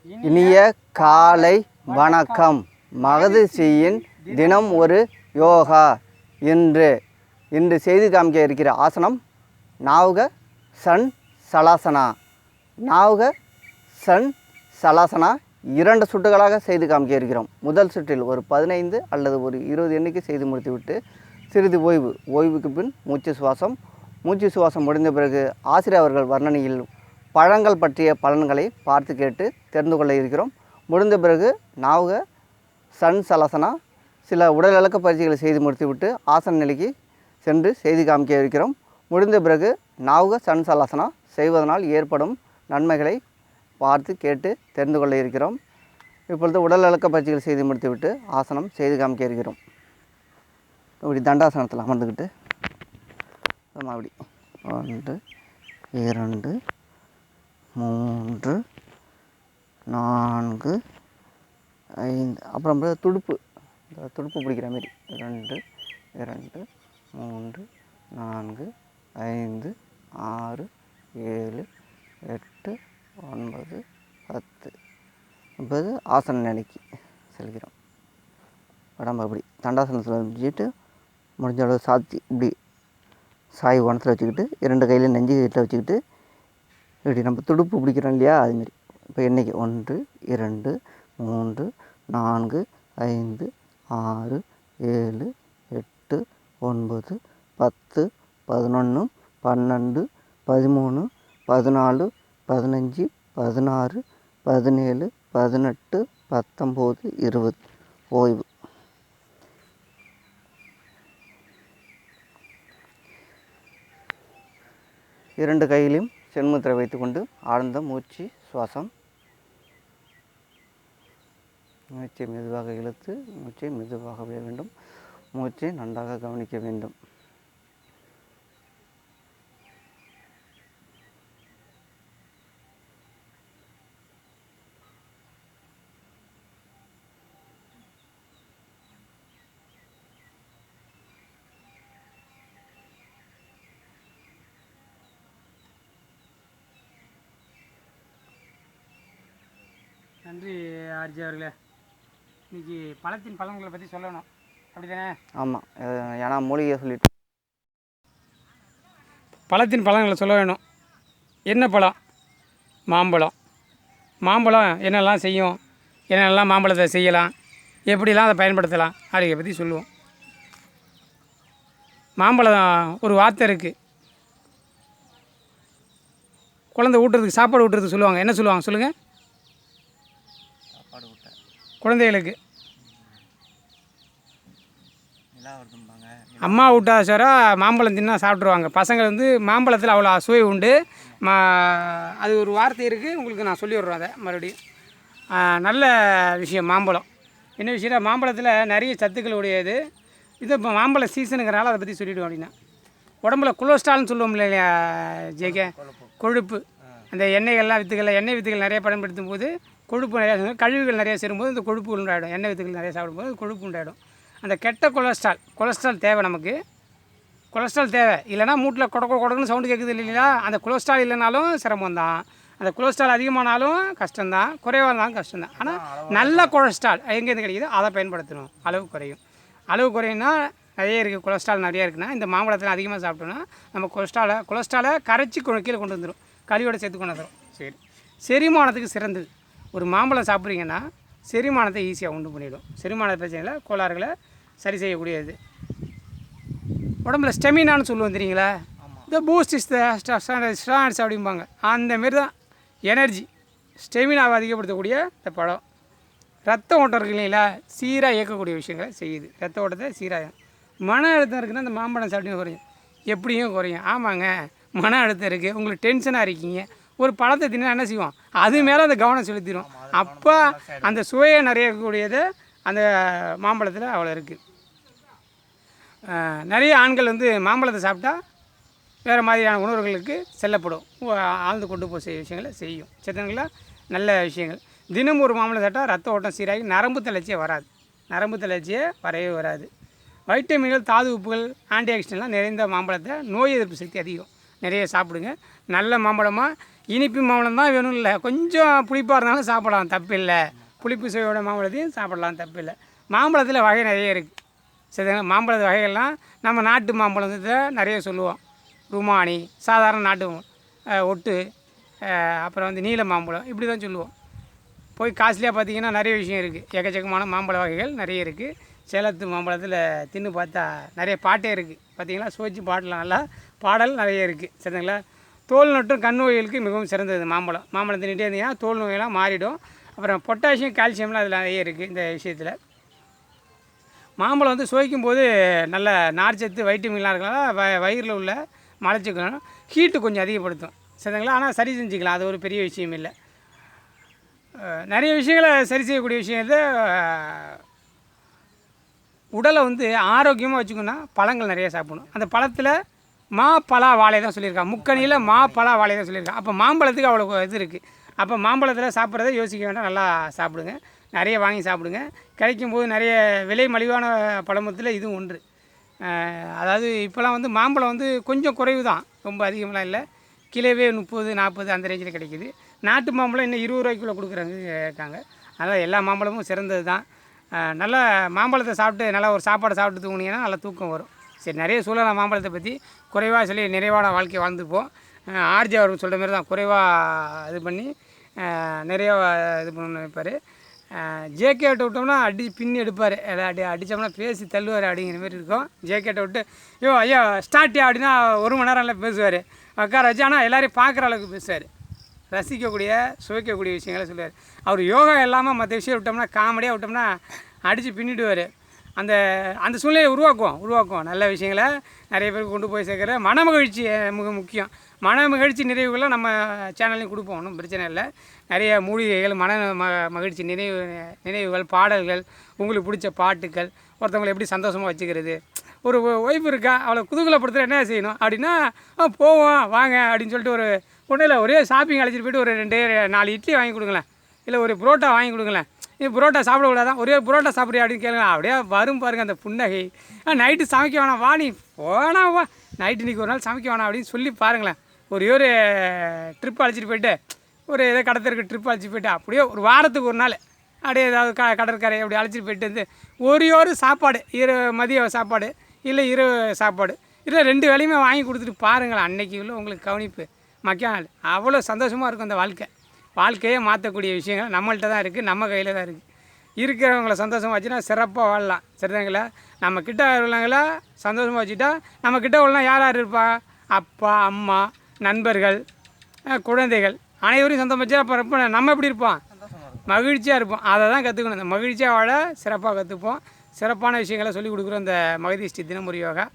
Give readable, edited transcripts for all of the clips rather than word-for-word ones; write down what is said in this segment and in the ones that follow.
இனிய காலை வணக்கம். மகரிஷியின் தினம் ஒரு யோகா. இன்று செய்து காமிக்க இருக்கிற ஆசனம் நாவுக சன் சலாசனா. நாவுக சன் சலாசனா 2 சுட்டுகளாக செய்து காமிக்க இருக்கிறோம். முதல் சுற்றில் ஒரு 15 அல்லது ஒரு 20 எண்ணிக்கை செய்து முடித்துவிட்டு சிறிது ஓய்வுக்கு பின் மூச்சு சுவாசம் முடிந்த பிறகு ஆசிரியர் அவர்கள் வர்ணனையில் பழங்கள் பற்றிய பலன்களை பார்த்து கேட்டு தெரிந்து கொள்ள இருக்கிறோம். முடிந்த பிறகு நாவுக சன் சலாசனா சில உடல் இலக்க பயிற்சிகளை செய்து முடித்துவிட்டு ஆசன நிலைக்கு சென்று செய்து காமிக்க இருக்கிறோம். முடிந்த பிறகு நாவுக சன் சலாசனா செய்வதனால் ஏற்படும் நன்மைகளை பார்த்து கேட்டு தெரிந்து கொள்ள இருக்கிறோம். இப்பொழுது உடல் இலக்க பயிற்சிகள் செய்து முடித்துவிட்டு ஆசனம் செய்து காமிக்க இருக்கிறோம். இப்படி தண்டாசனத்தில் அமர்ந்துக்கிட்டு அப்படி 1 2 3 4 5 அப்புறம் துடுப்பு பிடிக்கிற மாதிரி 2 2 3 4 5 6 7 8 9 10. இப்போது ஆசன நிலைக்கு செல்கிறோம். உடம்பு அப்படி தண்டாசனத்தில் வச்சுட்டு முடிஞ்ச அளவு சாத்தி இப்படி சாய் வனத்தில் வச்சுக்கிட்டு 2 கையில் நெஞ்சு கீட்டில் வச்சுக்கிட்டு இப்படி நம்ம துடுப்பு பிடிக்கிறோம் இல்லையா, அதுமாரி. இப்போ எண்ணிக்கை 1 2 3 4 5 6 7 8 9 10 11 12 13 14 15 16 17 18 19 20. ஓய்வு. இரண்டு கையிலையும் சென்முத்திரை வைத்துக்கொண்டு ஆழ்ந்த மூச்சு சுவாசம். மூச்சை மெதுவாக இழுத்து மூச்சை மெதுவாக விட வேண்டும். மூச்சை நன்றாக கவனிக்க வேண்டும். நன்றி ஆர்ஜி அவர்களே. இன்றைக்கி பழத்தின் பலன்களை பற்றி சொல்லணும், அப்படி தானே? ஆமாம், ஏன்னா மூலிகை சொல்லிட்டு பழத்தின் பலன்களை சொல்ல வேணும். என்ன பழம்? மாம்பழம் என்னெல்லாம் செய்யும், என்னெல்லாம் மாம்பழத்தை செய்யலாம், எப்படிலாம் அதை பயன்படுத்தலாம் அப்படிங்கிறத பற்றி சொல்லுவோம். மாம்பழம் ஒரு வார்த்தை இருக்குது. குழந்தை ஊட்டுறதுக்கு சாப்பாடு ஊட்டுறதுக்கு சொல்லுவாங்க. என்ன சொல்லுவாங்க சொல்லுங்கள்? குழந்தைகளுக்கு அம்மா ஊட்டா சோறா மாம்பழம் தின்னா சாப்பிட்ருவாங்க. பசங்க மாம்பழத்தில் அவ்வளோ சுவை உண்டு. அது ஒரு வார்த்தை இருக்குது, உங்களுக்கு நான் சொல்லி விட்றேன் அதை மறுபடியும். நல்ல விஷயம் மாம்பழம். என்ன விஷயம், மாம்பழத்தில் நிறைய சத்துக்கள் உடையது. இது இப்போ மாம்பழ சீசனுங்கிறனால அதை பற்றி சொல்லிவிடுவோம். அப்படின்னா உடம்புல கொலஸ்ட்ரால்னு சொல்லுவோம் இல்லையா ஜேகே, கொழுப்பு. அந்த எண்ணெய் வித்துகள் நிறைய பயன்படுத்தும் போது கொழுப்பு நிறையா, கழிவுகள் நிறையா சேரும்போது இந்த கொழுப்பு உண்டாயிடும். எண்ணெய் வித்துகள் நிறையா சாப்பிடும்போது கொழுப்பு உண்டாயிடும். அந்த கெட்ட கொலஸ்ட்ரால் தேவை நமக்கு. கொலஸ்ட்ரால் தேவை இல்லைனா மூட்டில் கொடக்குன்னு சவுண்டு கேட்குது இல்லைங்களா? அந்த கொலஸ்ட்ரால் இல்லைனாலும் சிரமம் தான். அந்த கொலஸ்ட்ரால் அதிகமானாலும் கஷ்டம்தான், குறைவாக இருந்தாலும் கஷ்டம்தான். ஆனால் நல்ல கொலஸ்ட்ரால் எங்கேருந்து கிடைக்குதோ அதை பயன்படுத்தணும். அளவு குறையும்னா நிறைய இருக்குது. கொலஸ்ட்ரால் நிறையா இருக்குன்னா இந்த மாம்பழத்தில் அதிகமாக சாப்பிட்டோன்னா நம்ம கொலஸ்ட்ராலை கரைச்சி கீழே கொண்டு வந்துடும், கழிவோடு சேர்த்து கொண்டு வந்துடும். சரி, செரிமானத்துக்கு சிறந்தது. ஒரு மாம்பழம் சாப்பிட்றீங்கன்னா செரிமானத்தை ஈஸியாக உண்டு பண்ணிவிடும். செரிமான பிரச்சனைகளை கோளாறுகளை சரி செய்யக்கூடியது. உடம்புல ஸ்டெமினான்னு சொல்லுவோம் தெரியுங்களா? இந்த பூஸ்ட் இஸ் த ஸ்டாண்ட்ஸ் அப்படிம்பாங்க. அந்தமாரி தான் எனர்ஜி ஸ்டெமினாவை அதிகப்படுத்தக்கூடிய இந்த பழம். ரத்த ஓட்டம் இருக்குது இல்லைங்களா, சீராக இயக்கக்கூடிய விஷயங்களை செய்யுது. ரத்த ஓட்டத்தை சீராக. மன அழுத்தம் இருக்குன்னா இந்த மாம்பழம் சாப்பிட்டு குறையும். எப்படியும் குறையும். ஆமாங்க, மன அழுத்தம் இருக்குது, உங்களுக்கு டென்ஷனாக இருக்கீங்க, ஒரு பழத்தை தின்னா என்ன செய்வோம், அது மேலே அந்த கவனம் செலுத்திடும். அப்போ அந்த சுவையை நிறைய இருக்கக்கூடியது அந்த மாம்பழத்தில் அவ்வளோ இருக்குது. நிறைய ஆண்கள் மாம்பழத்தை சாப்பிட்டா வேறு மாதிரியான உணர்வுகளுக்கு செல்லப்படும், ஆழ்ந்து கொண்டு போய் விஷயங்களை செய்யும். சரிங்களா? நல்ல விஷயங்கள். தினம் ஒரு மாம்பழம் சாப்பிட்டா ரத்த ஓட்டம் சீராகி நரம்பு தளர்ச்சியே வரவே வராது. வைட்டமின்கள், தாது உப்புகள், ஆன்டி ஆக்சிடென்ட்லாம் நிறைந்த மாம்பழத்தை நோய் எதிர்ப்பு சக்தி அதிகம். நிறைய சாப்பிடுங்க. நல்ல மாம்பழமாக இனிப்பு மாம்பழம் தான் வேணும் இல்லை, கொஞ்சம் புளிப்பாக இருந்தாலும் சாப்பிடலாம், தப்பு இல்லை. புளிப்பு சுவையோட மாம்பழத்தையும் சாப்பிடலாம், தப்பு இல்லை. மாம்பழத்தில் வகை நிறைய இருக்குது. சரிங்களா? மாம்பழத்து வகைகள்லாம் நம்ம நாட்டு மாம்பழத்தை நிறைய சொல்லுவோம். ருமானி, சாதாரண நாட்டு ஒட்டு, அப்புறம் வந்து நீல மாம்பழம், இப்படி தான் சொல்லுவோம். போய் காஸ்ட்லியாக பார்த்தீங்கன்னா நிறைய விஷயம் இருக்குது. எக்கச்சக்கமான மாம்பழ வகைகள் நிறைய இருக்குது. சேலத்து மாம்பழத்தில் தின்னு பார்த்தா நிறைய பாட்டே இருக்குது. பார்த்தீங்களா, சுவைச்சு பாடலாம், நல்லா பாடல் நிறைய இருக்குது. சரிங்களா? தோல் நட்டும் கண் நோய்களுக்கு மிகவும் சிறந்தது மாம்பழம். மாம்பழம் தின்னுட்டே இருந்தீங்கன்னா தோல் நோயெல்லாம் மாறிடும். அப்புறம் பொட்டாசியம், கால்சியம்லாம் அதில் நிறைய இருக்குது. இந்த விஷயத்தில் மாம்பழம் வந்து சுவைக்கும் போது நல்ல நார்ச்சத்து, வைட்டமின்லாம் இருக்கலாம். வயிறில் உள்ள மலச்சிக்கலும் ஹீட்டு கொஞ்சம் அதிகப்படுத்தும். சரிங்களா? ஆனால் சரி செஞ்சுக்கலாம், அது ஒரு பெரிய விஷயம் இல்லை. நிறைய விஷயங்களை சரி செய்யக்கூடிய விஷயம் இது. உடலை வந்து ஆரோக்கியமாக வச்சுக்கணுன்னா பழங்கள் நிறைய சாப்பிடணும். அந்த பழத்தில் மா பலா வாழை தான் சொல்லியிருக்காங்க. முக்கணியில் மா பலா வாழை தான் சொல்லியிருக்காங்க. அப்போ மாம்பழத்துக்கு அவ்வளோ இது இருக்குது. அப்போ மாம்பழத்தில் சாப்பிட்றத யோசிக்க வேண்டாம், நல்லா சாப்பிடுங்க, நிறைய வாங்கி சாப்பிடுங்க. கிடைக்கும்போது நிறைய விலை மலிவான பழமத்தில் இதுவும் ஒன்று. அதாவது இப்போலாம் வந்து மாம்பழம் வந்து கொஞ்சம் குறைவு தான், ரொம்ப அதிகமெலாம் இல்லை. கிலோவே 30, 40 அந்த ரேஞ்சில் கிடைக்கிது. நாட்டு மாம்பழம் இன்னும் 20 ரூபாய்க்குள்ளே கொடுக்குறாங்க இருக்காங்க. அதனால் எல்லா மாம்பழமும் சிறந்தது தான். நல்லா மாம்பழத்தை சாப்பிட்டு நல்லா ஒரு சாப்பாடை சாப்பிட்டு தூங்குனீங்கன்னா நல்லா தூக்கம் வரும். சரி, நிறைய சொல்லலாம் மாம்பழத்தை பற்றி. குறைவாக சொல்லி நிறைவான வாழ்க்கையை வாழ்ந்துப்போம். ஆர்ஜி அவர் சொல்கிற மாதிரி தான், குறைவாக இது பண்ணி நிறையா இது பண்ணணும்னு நினைப்பார். ஜேகேட்டை விட்டோம்னா பின்னி எடுப்பார். அடித்தோம்னா பேசி தள்ளுவார் அப்படிங்கிற மாதிரி இருக்கும். ஜேகேட்டை விட்டு ஐயா ஸ்டார்ட்டியா அப்படின்னா 1 மணி நேரம் எல்லாம் பேசுவார். உட்கார வச்சு, ஆனால் எல்லோரையும் பார்க்குற அளவுக்கு பேசுவார். ரசிக்கக்கூடிய, சுவைக்கக்கூடிய விஷயங்களை சொல்லுவார். அவர் யோகா இல்லாமல் மற்ற விஷயம் விட்டோம்னா, காமெடியாக விட்டோம்னா அடித்து பின்னிடுவார். அந்த அந்த சூழ்நிலையை உருவாக்குவோம். நல்ல விஷயங்களை நிறைய பேருக்கு கொண்டு போய் சேர்க்குற மனமகிழ்ச்சி மிக முக்கியம். மகிழ்ச்சி நிறைவுகளை நம்ம சேனல்லையும் கொடுப்போம், ஒன்றும் பிரச்சனை இல்லை. நிறைய மூலிகைகள், மகிழ்ச்சி நினைவுகள், பாடல்கள், உங்களுக்கு பிடிச்ச பாட்டுக்கள், ஒருத்தவங்களை எப்படி சந்தோஷமாக வச்சுக்கிறது. ஒரு ஒய்ஃப் இருக்கா, அவளை குதூகலப்படுத்துகிற என்ன செய்யணும் அப்படின்னா, போவோம் வாங்க அப்படின்னு சொல்லிட்டு ஒன்றும் இல்லை, ஒரே ஷாப்பிங் அழைச்சிட்டு போய்ட்டு ஒரு 2-4 இட்லி வாங்கி கொடுங்களேன், இல்லை ஒரு புரோட்டா வாங்கி கொடுங்களேன். நீ புரோட்டா சாப்பிடக்கூடாதான், ஒரே புரோட்டா சாப்பிட்றியா அப்படின்னு கேளுங்க. அப்படியே வரும் பாருங்கள் அந்த புன்னகை. நைட்டு சமைக்க வேணாம், வா நீ போனா வா, நைட்டு இன்றைக்கி ஒரு நாள் சமைக்க வேணாம் அப்படின்னு சொல்லி பாருங்களேன். ஒரு ட்ரிப் அழைச்சிட்டு போய்ட்டு, ஒரு ஏதோ கடத்திற்கு ட்ரிப் அழைச்சிட்டு போய்ட்டு, அப்படியே ஒரு வாரத்துக்கு ஒரு நாள் அப்படியே ஏதாவது கடற்கரை அப்படி அழைச்சிட்டு போய்ட்டு வந்து ஒரு சாப்பாடு, மதிய சாப்பாடு இல்லை இரவு சாப்பாடு, இல்லை 2 வேளையுமே வாங்கி கொடுத்துட்டு பாருங்களேன். அன்றைக்கி உள்ள உங்களுக்கு கவனிப்பு நாள் அவ்வளோ சந்தோஷமாக இருக்கும். அந்த வாழ்க்கையே மாற்றக்கூடிய விஷயங்கள் நம்மள்கிட்ட தான் இருக்குது, நம்ம கையில் தான் இருக்குது. இருக்கிறவங்கள சந்தோஷமாக வச்சுன்னா சிறப்பாக வாழலாம். சரிதாங்களா? நம்ம கிட்ட உள்ளவங்கள சந்தோஷமாக வச்சுட்டா, நம்ம கிட்ட உள்ள யார் இருப்பா? அப்பா, அம்மா, நண்பர்கள், குழந்தைகள் அனைவரையும் சந்தோஷம் வச்சா அப்போ நம்ம எப்படி இருப்போம்? மகிழ்ச்சியாக இருப்போம். அதை தான் கற்றுக்கணும். இந்த மகிழ்ச்சியாக வாழ சிறப்பாக கற்றுப்போம். சிறப்பான விஷயங்களை சொல்லிக் கொடுக்குறோம் இந்த மகதீஷ்டி தினமுறை யோகா.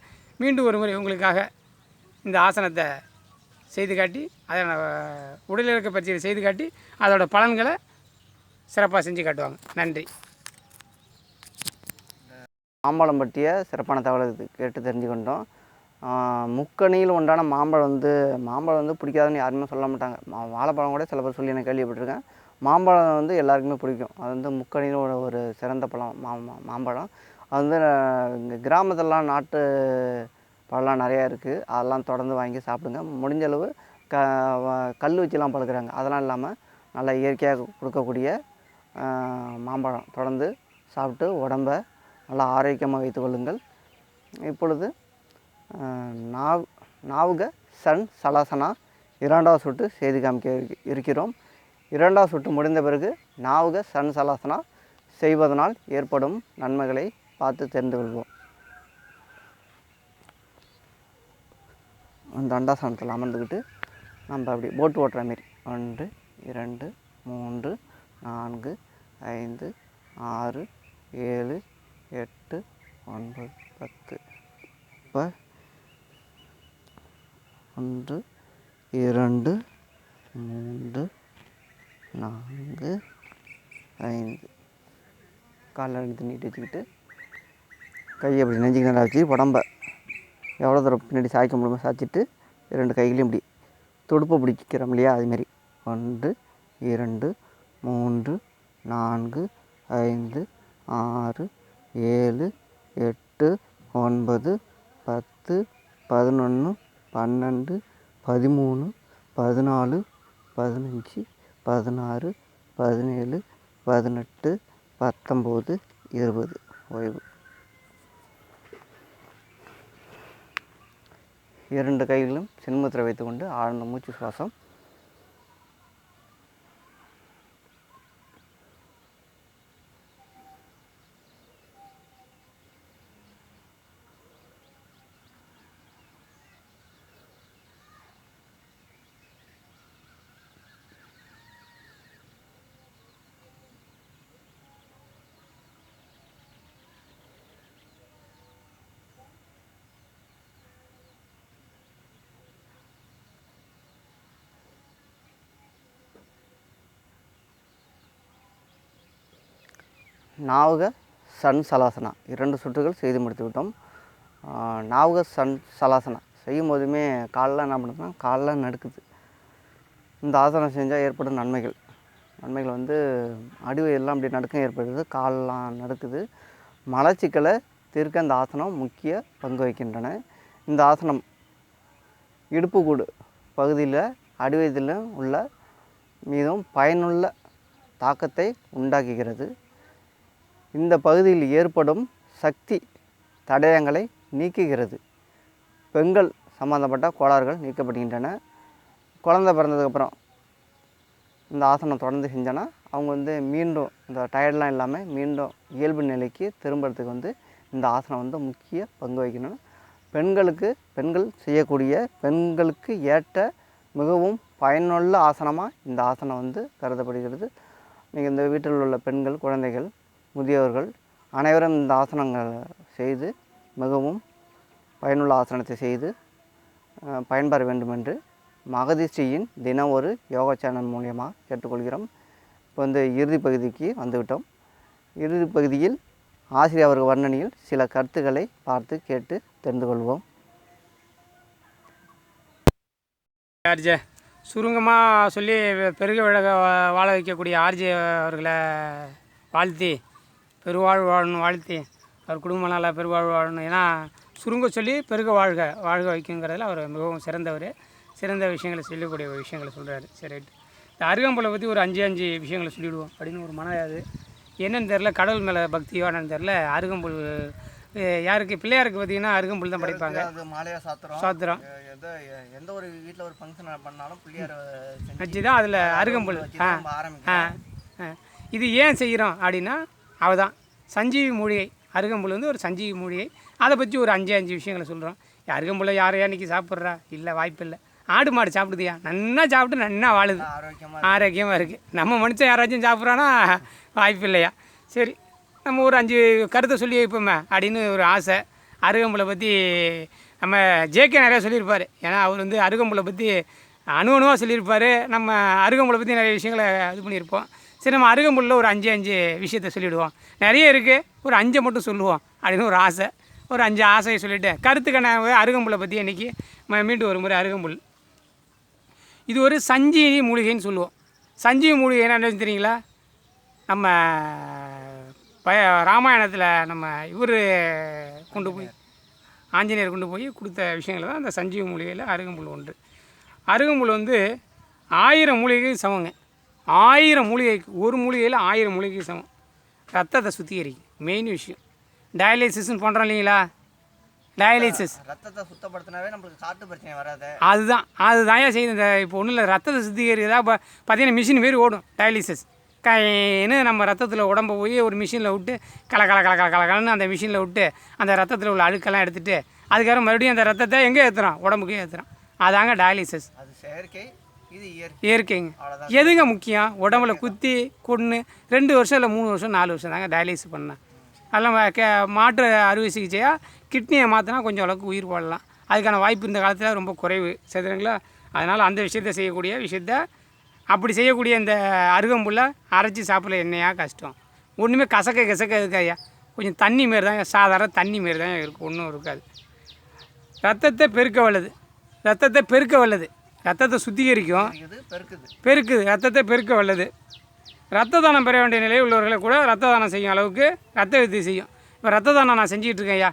மீண்டும் ஒரு முறை உங்களுக்காக இந்த ஆசனத்தை செய்து காட்டி, அதை உடல் இறக்க பயிற்சியை செய்து காட்டி அதோட பலன்களை சிறப்பாக செஞ்சு காட்டுவாங்க. நன்றி. மாம்பழம் பற்றிய சிறப்பான தகவலை கேட்டு தெரிஞ்சுக்கிட்டோம். முக்கணியில் உண்டான மாம்பழம் வந்து பிடிக்காதுன்னு யாருமே சொல்ல மாட்டாங்க. வாழைப்பழம் கூட சில பேர் சொல்லி நான் கேள்விப்பட்டிருக்கேன். மாம்பழம் வந்து எல்லாருக்குமே பிடிக்கும். அது வந்து முக்கணியில் ஒரு சிறந்த பழம் மாம்பழம். அது வந்து இங்கே கிராமத்திலலாம் நாட்டு பழம்லாம் நிறையா இருக்குது. அதெல்லாம் தொடர்ந்து வாங்கி சாப்பிடுங்க. முடிஞ்சளவு கல் வச்சுலாம் பழுக்கிறாங்க, அதெல்லாம் இல்லாமல் நல்லா இயற்கையாக கொடுக்கக்கூடிய மாம்பழம் தொடர்ந்து சாப்பிட்டு உடம்பை நல்லா ஆரோக்கியமாக வைத்துக்கொள்ளுங்கள். இப்பொழுது நாவுக சன் சலாசனா 2வது சுட்டு செய்து காமிக்க இருக்கிறோம். 2வது சுட்டு முடிந்த பிறகு நாவுக சன் சலாசனா செய்வதனால் ஏற்படும் நன்மைகளை பார்த்து தெரிந்து கொள்வோம். அந்த தண்டாசனத்தில் அமர்ந்துக்கிட்டு நம்ம அப்படி போட்டு ஓட்டுற மாரி 1 2 3 4 5 6 7 8 9 10. இப்போ 1 2 3 4 5 காலில் எடுத்து நீட்டி வச்சுக்கிட்டு கையை அப்படி நெஞ்சுக்கு நல்லா வச்சு உடம்ப எவ்வளோ தூரம் பின்னாடி சாய்க்க முடியுமோ சாய்ச்சிட்டு 2 கைகளையும் இப்படி துடுப்பை பிடிக்கிறோம் இல்லையா, அதுமாரி 1 2 3 4 5 6 7 8 9 10 11 12 13 14 15 16 17 18 19 20 ஓய்வு. 2 கைகளிலும் சின்முத்திரை வைத்துக்கொண்டு ஆழ்ந்த மூச்சு சுவாசம். நாவுக சன் சலாசனா 2 சுற்றுகள் செய்து முடித்து விட்டோம். நாவுக சன் சலாசனா செய்யும் போதுமே காலெலாம் என்ன பண்ணுதுன்னா காலெலாம் நடுக்குது. இந்த ஆசனம் செஞ்சால் ஏற்படும் நன்மைகள் வந்து அடிவயெல்லாம் அப்படி நடுக்கம் ஏற்படுது, காலெலாம் நடுக்குது. மலச்சிக்கலை தீர்க்க இந்த ஆசனம் முக்கிய பங்கு வகிக்கின்றன. இந்த ஆசனம் இடுப்பு கூடு பகுதியில் அடிவயத்தில் உள்ள மீதும் பயனுள்ள தாக்கத்தை உண்டாக்குகிறது. இந்த பகுதியில் ஏற்படும் சக்தி தடயங்களை நீக்குகிறது. பெண்கள் சம்பந்தப்பட்ட கோளாறுகள் நீக்கப்படுகின்றன. குழந்தை பிறந்ததுக்கப்புறம் இந்த ஆசனம் தொடர்ந்து செஞ்சோன்னா அவங்க மீண்டும் இந்த டயர்டெலாம் இல்லாமல் மீண்டும் இயல்பு நிலைக்கு திரும்புறதுக்கு இந்த ஆசனம் முக்கிய பங்கு வகிக்கணும். பெண்கள் செய்யக்கூடிய பெண்களுக்கு ஏற்ற மிகவும் பயனுள்ள ஆசனமாக இந்த ஆசனம் கருதப்படுகிறது. நீங்கள் இந்த வீட்டில் உள்ள பெண்கள், குழந்தைகள், முதியவர்கள் அனைவரும் இந்த ஆசனங்களை செய்து மிகவும் பயனுள்ள ஆசனத்தை செய்து பயன்பெற வேண்டும் என்று மகதிஸ்ரீயின் தினம் ஒரு யோகா சேனல் மூலியமாக கேட்டுக்கொள்கிறோம். இப்போ இறுதி பகுதிக்கு வந்துவிட்டோம். இறுதி பகுதியில் ஆசிரியர் அவர்கள் வர்ணனையில் சில கருத்துக்களை பார்த்து கேட்டு தெரிந்து கொள்வோம். ஆர்ஜே சுருங்கமாக சொல்லி பெருக விழக வாழ வைக்கக்கூடிய ஆர்ஜே அவர்களை வாழ்த்தி பெருவாழ்வு வாழணும், வாழ்த்தி அவர் குடும்ப நல்லா பெருவாழ்வு வாழணும். ஏன்னா சுருங்க சொல்லி பெருக வாழ்க வைக்குங்கிறதுல அவர் மிகவும் சிறந்த விஷயங்களை சொல்லக்கூடிய விஷயங்களை சொல்கிறாரு. சரி, இந்த அருகம்புலை பற்றி ஒரு 5 விஷயங்களை சொல்லிவிடுவோம் அப்படின்னு ஒரு மன அது என்னென்னு தெரில. கடவுள் மேலே பக்தியோ என்னன்னு தெரில. அருகம்புல் யாருக்கு பிள்ளையாருக்கு பார்த்தீங்கன்னா அருகம்புல் தான் படைப்பாங்க. சாத்திரம் எந்த ஒரு வீட்டில் ஒரு ஃபங்க்ஷன் பண்ணாலும் பிள்ளையார் வச்சு தான் அதில் அருகம்புல். இது ஏன் செய்கிறோம் அப்படின்னா அவதான் சஞ்சீவி மூலிகை. அருகம்புல் ஒரு சஞ்சீவி மூலிகை. அதை பற்றி ஒரு 5 விஷயங்களை சொல்கிறோம். அருகம்புல்லை யாரையா இன்றைக்கி சாப்பிட்றா? இல்லை, வாய்ப்பு இல்லை. ஆடு மாடு சாப்பிடுதியா? நன்னா சாப்பிட்டு நன்னா வாழுது, ஆரோக்கியமாக இருக்குது. நம்ம மனுஷன் யாராச்சும் சாப்பிட்றான்னா வாய்ப்பு இல்லையா? சரி, நம்ம ஒரு 5 கருத்தை சொல்லி வைப்போமே அப்படின்னு ஒரு ஆசை. அருகம்புல்லை பற்றி நம்ம ஜேகே நிறையா சொல்லியிருப்பார். ஏன்னா அவர் அருகம்புல்லை பற்றி அணுவாக சொல்லியிருப்பார். நம்ம அருகம்புல்லை பற்றி நிறைய விஷயங்களை இது பண்ணியிருப்போம். சரி, நம்ம அருகம்புல்லில் ஒரு 5 விஷயத்தை சொல்லிவிடுவோம். நிறைய இருக்குது, ஒரு 5 மட்டும் சொல்லுவோம் அப்படின்னு ஒரு ஆசை. ஒரு 5 ஆசையை சொல்லிவிட்டு கருத்துக்கான அருகம்புல்லை பற்றி இன்றைக்கி மீண்டும் ஒரு முறை அருகம்புல் இது ஒரு சஞ்சீவி மூலிகைன்னு சொல்லுவோம். சஞ்சீவி மூலிகை என்னன்னு தெரியுங்களா? நம்ம ராமாயணத்தில் நம்ம இவர் கொண்டு போய் ஆஞ்சநேயர் கொண்டு போய் கொடுத்த விஷயங்கள் தான் அந்த சஞ்சீவி மூலிகையில் அருகம்புல் ஒன்று. அருகம்புல் 1000 மூலிகை சமங்க. 1000 மூலிகைக்கு ஒரு மூலிகையில் 1000 மூலிகைக்கு சமம். ரத்தத்தை சுத்திகரிக்கும். மெயின் விஷயம் டயாலிசிஸ்ன்னு பண்ணுறோம் இல்லைங்களா? டயாலிசிஸ் ரத்தத்தை சுத்தப்படுத்தினாவே நம்மளுக்கு காட்டு பிரச்சனை வராது. அதுதான் செய்யுது. இந்த இப்போ ஒன்றும் இல்லை, ரத்தத்தை சுத்திகரிக்கிறதா இப்போ பார்த்தீங்கன்னா மிஷின் மாரி ஓடும். டயாலிசிஸ் கைன்னு நம்ம ரத்தத்தில் உடம்பை போய் ஒரு மிஷினில் விட்டு கலன்னு அந்த மிஷினில் விட்டு அந்த ரத்தத்தில் உள்ள அழுக்கெல்லாம் எடுத்துகிட்டு அதுக்கப்புறம் மறுபடியும் அந்த ரத்தத்தை எங்கே ஏற்றுறோம்? உடம்புக்கே ஏற்றுறோம். அதாங்க டயாலிசிஸ். அது செயற்கை, இது இயற்கைங்க. எதுங்க முக்கியம்? உடம்புல குத்தி கொன்று 2 வருஷம் இல்லை 3 வருஷம் 4 வருஷம் தாங்க டயாலிசிஸ் பண்ணேன். அதெல்லாம் மாற்று அறுவை சிகிச்சையாக கிட்னியை மாற்றினா கொஞ்சம் அளவுக்கு உயிர் வாழலாம். அதுக்கான வாய்ப்பு இந்த காலத்தில் ரொம்ப குறைவு. சரிங்களா? அதனால் அந்த விஷயத்தை செய்யக்கூடிய அப்படி செய்யக்கூடிய இந்த அருகம்புல்லை அரைச்சி சாப்பிடல என்னையா கஷ்டம். ஒன்றுமே கசக்க இருக்கு ஐயா. கொஞ்சம் தண்ணி மாரி தாங்க, சாதாரண தண்ணி மாரி தாங்க இருக்கும், ஒன்றும் இருக்காது. ரத்தத்தை பெருக்க வல்லது. ரத்தத்தை சுத்திகரிக்கும், பெருக்குது. ரத்தத்தை பெருக்க வல்லது. ரத்த தானம் பெற வேண்டிய நிலையில் உள்ளவர்களை கூட ரத்த தானம் செய்யும் அளவுக்கு ரத்த விருத்தி செய்யும். இப்போ ரத்த தானம் நான் செஞ்சுக்கிட்டு இருக்கேன் ஐயா.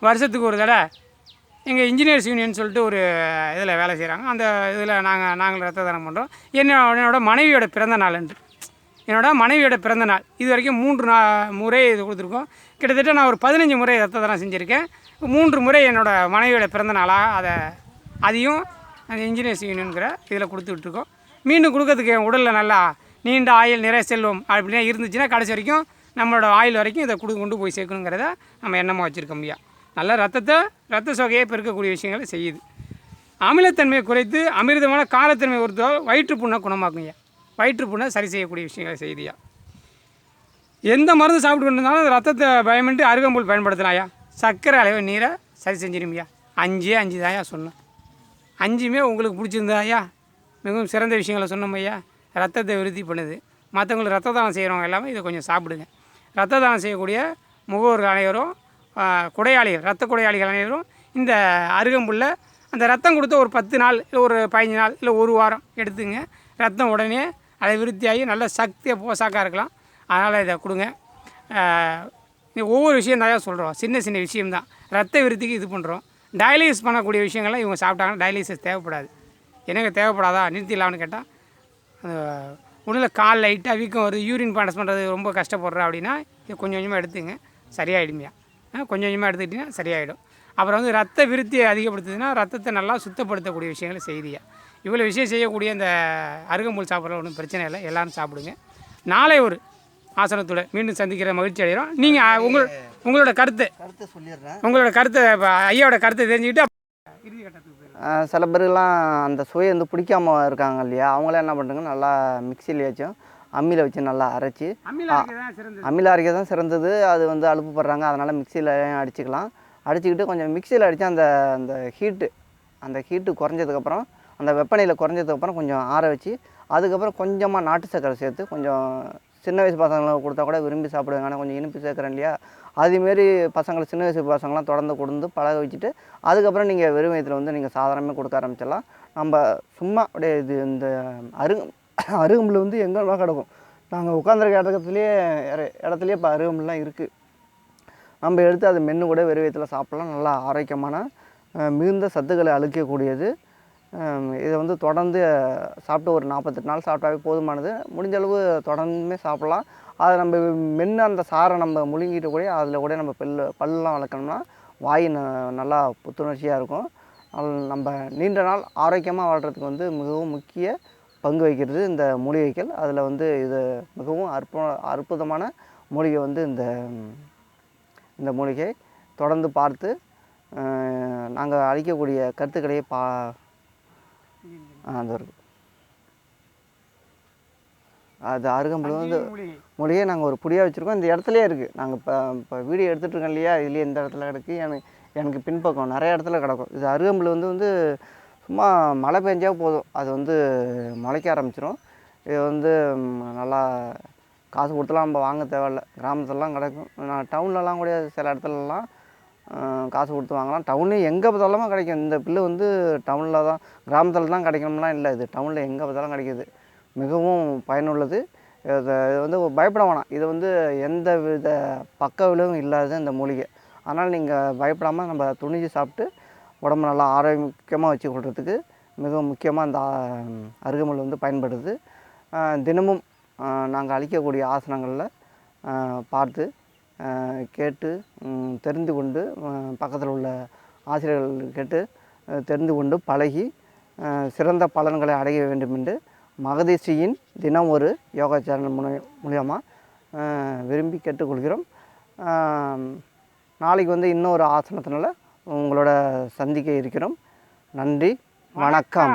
வருஷத்துக்கு ஒரு தடவை எங்கள் இன்ஜினியர்ஸ் யூனியன் சொல்லிட்டு ஒரு இதில் வேலை செய்கிறாங்க. அந்த இதில் நாங்கள் ரத்த தானம் பண்ணுறோம். என்னோட மனைவியோட பிறந்த நாள் அன்று, என்னோட மனைவியோட பிறந்த நாள் இது வரைக்கும் 3 முறை இது கொடுத்துருக்கோம். கிட்டத்தட்ட நான் ஒரு 15 முறை ரத்த தானம் செஞ்சுருக்கேன். 3 முறை என்னோடய மனைவியோட பிறந்த நாளாக அதையும் அந்த இன்ஜினியர்ஸ் யூனியனுங்கிற இதில் கொடுத்துட்ருக்கோம். மீண்டும் கொடுக்கறதுக்கு என் உடலில் நல்லா நீண்ட ஆயுள் நிறைய செல்வம் அப்படின்னா இருந்துச்சுன்னா கடைசி வரைக்கும் நம்மளோட ஆயுள் வரைக்கும் இதை கொண்டு போய் சேர்க்கணுங்கிறத நம்ம எண்ணமாக வச்சுருக்கோம் ஐயா. நல்ல ரத்த சோகையை பெருக்கக்கூடிய விஷயங்களை செய்யுது. அமிலத்தன்மையை குறைத்து அமிர்தமான காரத்தன்மை ஒருத்தர் வயிற்றுப்புண்ணை குணமாக்கும் ஐயா. வயிற்றுப்புண்ணை சரி செய்யக்கூடிய விஷயங்களை செய்யுதுயா. எந்த மருந்து சாப்பிட்டு கொண்டிருந்தாலும் அந்த ரத்தத்தை பயமின்றி அருகம்புல் பயன்படுத்தலாம் ஐயா. சர்க்கரை அளவு நீரை சரி செஞ்சிருமையா. 5 தாயா சொன்னேன். 5மே உங்களுக்கு பிடிச்சிருந்தா ஐயா. மிகவும் சிறந்த விஷயங்களை சொன்னோம் ஐயா. ரத்தத்தை விருத்தி பண்ணுது. மற்றவங்களுக்கு ரத்த தானம் செய்கிறவங்க எல்லாமே இதை கொஞ்சம் சாப்பிடுங்க. ரத்த தானம் செய்யக்கூடிய முகவர்கள் அனைவரும், கொடையாளிகள், ரத்த கொடையாளிகள் அனைவரும் இந்த அருகம்புல்லை அந்த ரத்தம் கொடுத்த ஒரு 10 நாள் இல்லை ஒரு 15 நாள் இல்லை ஒரு வாரம் எடுத்துங்க. ரத்தம் உடனே அதை விருத்தியாகி நல்ல சக்தியாக போசாக்காக இருக்கலாம். அதனால் இதை கொடுங்க. ஒவ்வொரு விஷயம் தான் சொல்கிறோம், சின்ன விஷயம்தான். ரத்த விருத்திக்கு இது பண்ணுறோம். டயாலிசிஸ் பண்ணக்கூடிய விஷயங்கள்லாம் இவங்க சாப்பிட்டாங்கன்னா டயாலிசிஸ் தேவைப்படாது. எனக்கு தேவைப்படாதா நிறுத்திடலாம்னு கேட்டால், ஒன்றும் கால் லைட்டாக வீக்கம் வருது, யூரின் பாஸ் பண்ணுறது ரொம்ப கஷ்டப்படுறேன் அப்படின்னா இது கொஞ்சம் கொஞ்சமாக எடுத்துங்க, சரியாயிடுமையா. கொஞ்சம் கொஞ்சமாக எடுத்துக்கிட்டிங்கன்னா சரியாயிடும். அப்புறம் வந்து ரத்த விருத்தியை அதிகப்படுத்துதுன்னா ரத்தத்தை நல்லா சுத்தப்படுத்தக்கூடிய விஷயங்களை செய்தியா. இவ்வளோ விஷயம் செய்யக்கூடிய இந்த அருகம்புல் சாப்பிட்ற ஒன்றும் பிரச்சனை இல்லை, எல்லோரும் சாப்பிடுங்க. நாளை ஒரு ஆசனத்தோட மீண்டும் சந்திக்கிற மகிழ்ச்சி அடைகிறோம். நீங்கள் உங்களோட கருத்தை சொல்லிடுறேன். உங்களோட கருத்தை ஐயாவோட கருத்தை தெரிஞ்சுக்கிட்டு இறுதி கட்டத்துக்கு போயிடலாம். சில பேருலாம் அந்த சுவை வந்து பிடிக்காம இருக்காங்க இல்லையா, அவங்களாம் என்ன பண்ணுறாங்க, நல்லா மிக்சியில் அம்மியில் வச்சு நல்லா அரைச்சி, அம்மியில் அரைக்க தான் சிறந்தது. அது வந்து அலுப்புப்படுறாங்க, அதனால் மிக்சியில் அடிச்சுக்கலாம். அடிச்சுக்கிட்டு கொஞ்சம் மிக்சியில் அடித்தா அந்த ஹீட்டு குறைஞ்சதுக்கப்புறம், அந்த வெப்பநிலை குறைஞ்சதுக்கப்புறம் கொஞ்சம் ஆற வச்சு, அதுக்கப்புறம் கொஞ்சமாக நாட்டு சர்க்கரை சேர்த்து, கொஞ்சம் சின்ன வயசு பசங்களுக்கு கொடுத்தா கூட விரும்பி சாப்பிடுவாங்க. ஆனால் கொஞ்சம் இனிப்பு சேர்க்குறேன் இல்லையா, அதுமாரி பசங்களை சின்ன வயசு பசங்களாம் தொடர்ந்து கொடுத்து பழக வச்சுட்டு, அதுக்கப்புறம் நீங்கள் வெறும் வயிற்றில் வந்து நீங்கள் சாதாரணமாக கொடுக்க ஆரம்பிச்சிடலாம். நம்ம சும்மா அப்படியே இது இந்த அருகம்புல் வந்து எங்கெல்லாம் கிடக்கும். நாங்கள் உட்காந்துருக்க இடத்துலையே இப்போ அருகம்புல்லாம் இருக்குது. நம்ம எடுத்து அதை மென்று கூட வெறும் வயிற்றில் சாப்பிட்லாம். நல்லா ஆரோக்கியமான மிகுந்த சத்துக்களை அளிக்கக்கூடியது. இதை வந்து தொடர்ந்து சாப்பிட்டு ஒரு 48 நாள் சாப்பிட்டாவே போதுமானது. முடிஞ்ச அளவு தொடர்ந்துமே சாப்பிட்லாம். அதை நம்ம மென்று அந்த சாரை நம்ம முழுங்கிட்டு கூட அதில் கூட நம்ம பல்லெலாம் வளர்க்கணும்னா வாய் நல்லா புத்துணர்ச்சியாக இருக்கும். நம்ம நீண்ட நாள் ஆரோக்கியமாக வாழ்கிறதுக்கு வந்து மிகவும் முக்கிய பங்கு வகிக்கிறது இந்த மூலிகைகள். அதில் வந்து இது மிகவும் அற்புதமான மூலிகை வந்து இந்த மூலிகை. தொடர்ந்து பார்த்து நாங்கள் அளிக்கக்கூடிய கருத்துக்களையே அது இருக்குது. அது அருகம்புல் வந்து மூலிகையை நாங்கள் ஒரு புடியாக வச்சுருக்கோம். இந்த இடத்துலையே இருக்குது. நாங்கள் இப்போ வீடியோ எடுத்துகிட்டு இருக்கோம் இல்லையா, இதுலேயே எந்த இடத்துல கிடக்கு, எனக்கு பின்பக்கம் நிறைய இடத்துல கிடக்கும். இது அருகம்புல் வந்து சும்மா மழை பெஞ்சா போதும், அது வந்து முளைக்க ஆரம்பிச்சிடும். இது வந்து நல்லா காசு கொடுத்துலாம் நம்ம வாங்க தேவையில்ல. கிராமத்துலலாம் கிடக்கும். நான் டவுன்லலாம் கூட சில இடத்துலலாம் காசு கொடுத்து வாங்கலாம். டவுன்லேயும் எங்கே பார்த்தாலும் கிடைக்கும். இந்த பில்லு வந்து டவுனில் தான், கிராமத்தில் தான் கிடைக்கணும்லாம் இல்லை. இது டவுனில் எங்கே பார்த்தாலும் கிடைக்கிது. மிகவும் பயனுள்ளது. இது வந்து பயப்பட வேணாம். இது வந்து எந்த வித பக்க விளைவும் இல்லாத இந்த மூலிகை. அதனால் நீங்கள் பயப்படாமல் நம்ம துணிஞ்சு சாப்பிட்டு உடம்பு நல்லா ஆரோக்கியமாக வச்சுக்கொள்கிறதுக்கு மிகவும் முக்கியமாக இந்த அருகம்புல் வந்து பயன்படுது. தினமும் நாங்கள் அளிக்கக்கூடிய ஆசனங்களில் பார்த்து கேட்டு தெரிந்து கொண்டு, பக்கத்தில் உள்ள ஆசிரியர்கள் கேட்டு தெரிந்து கொண்டு பழகி சிறந்த பலன்களை அடைய வேண்டும் என்று மகதீஸ்ரீயின் தினம் ஒரு யோகா சேனல் மூலியமாக விரும்பி கேட்டுக்கொள்கிறோம். நாளைக்கு வந்து இன்னொரு ஆசனத்தினால உங்களோட சந்திக்க இருக்கிறோம். நன்றி, வணக்கம்.